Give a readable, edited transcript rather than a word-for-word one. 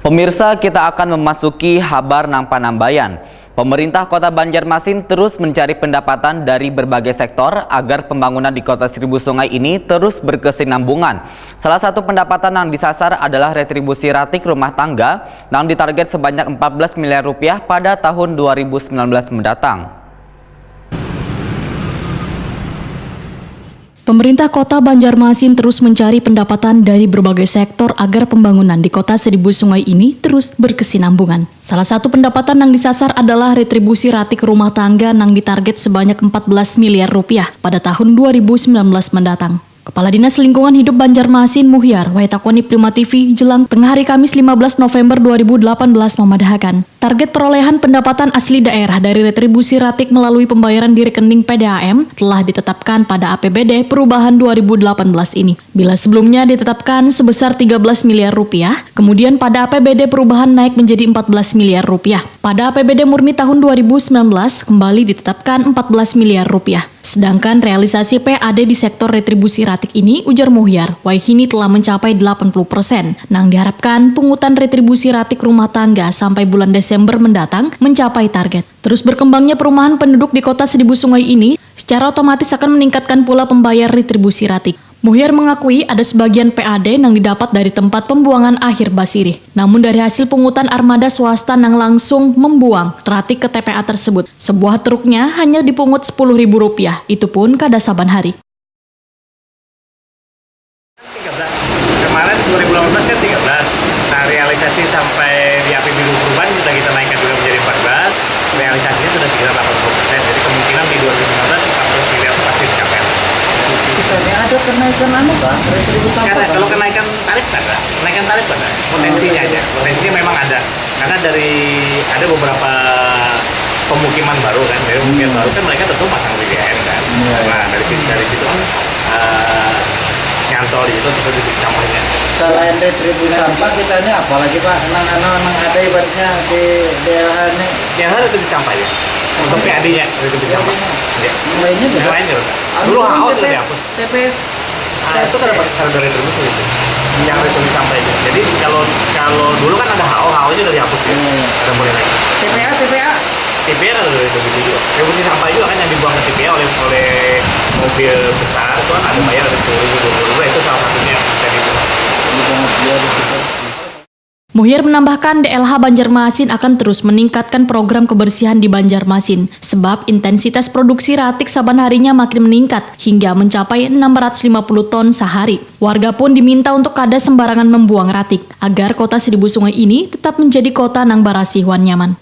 Pemirsa, kita akan memasuki Habar Nang Panambayan. Pemerintah Kota Banjarmasin terus mencari pendapatan dari berbagai sektor agar pembangunan di Kota Seribu Sungai ini terus berkesinambungan. Salah satu pendapatan yang disasar adalah retribusi ratik rumah tangga yang ditarget sebanyak 14 miliar rupiah pada tahun 2019 mendatang. Pemerintah Kota Banjarmasin terus mencari pendapatan dari berbagai sektor agar pembangunan di Kota Seribu Sungai ini terus berkesinambungan. Salah satu pendapatan yang disasar adalah retribusi ratik rumah tangga yang ditarget sebanyak 14 miliar rupiah pada tahun 2019 mendatang. Kepala Dinas Lingkungan Hidup Banjarmasin Muhyar Waitakoni Prima TV jelang tengah hari Kamis 15 November 2018 memadahkan target perolehan pendapatan asli daerah dari retribusi ratik melalui pembayaran di rekening PDAM telah ditetapkan pada APBD perubahan 2018 ini. Bila sebelumnya ditetapkan sebesar 13 miliar rupiah, kemudian pada APBD perubahan naik menjadi 14 miliar rupiah. Pada APBD murni tahun 2019 kembali ditetapkan 14 miliar rupiah. Sedangkan realisasi PAD di sektor retribusi ratik ini, ujar Muhyar, kini telah mencapai 80%. Nang diharapkan pungutan retribusi ratik rumah tangga sampai bulan Desember mendatang mencapai target. Terus berkembangnya perumahan penduduk di Kota Seribu Sungai ini secara otomatis akan meningkatkan pula pembayar retribusi ratik. Muhyar mengakui ada sebagian PAD yang didapat dari tempat pembuangan akhir basirih. Namun dari hasil pungutan armada swasta yang langsung membuang ratik ke TPA tersebut, sebuah truknya hanya dipungut Rp10.000, itu pun kada saban hari. 13. Kemarin 2018 kan 13. Nah, realisasi sampai di APBD perubahan sudah kita naikkan juga menjadi 14. Realisasinya sudah sekitar 80%. Jadi kemungkinan di 2019 40 miliar pasti dicapai. Misalnya ada kenaikan retribusi Karena kalau kenaikan tarif ada, potensinya aja, potensinya memang ada. Karena ada beberapa pemukiman baru kan, mereka tentu pasang BBM kan. Nah dari situ nyantol di situ terus dicampurnya. Selain retribusi sampah kita ini apalagi Pak, nang ada ibaratnya di DLH ini. Yang harus itu disampaikan untuk PAD-nya retribusi sampah. Lainnya juga. Lainnya dulu HO sudah dihapus. TPS. Itu kan dapat harga retribusi itu. Yang retribusi sampah itu. Jadi kalau dulu kan ada HO nya sudah dihapus ya. Ada boleh lagi. TPA TPA kan udah retribusi juga. Retribusi sampah juga kan yang dibuang ke TPA oleh mobil besar itu kan ada bayar ada 10.000 itu salah satunya yang bisa dibuang. Muhyar menambahkan DLH Banjarmasin akan terus meningkatkan program kebersihan di Banjarmasin sebab intensitas produksi ratik saban harinya makin meningkat hingga mencapai 650 ton sehari. Warga pun diminta untuk kada sembarangan membuang ratik agar Kota Seribu Sungai ini tetap menjadi kota nang barasih wan nyaman.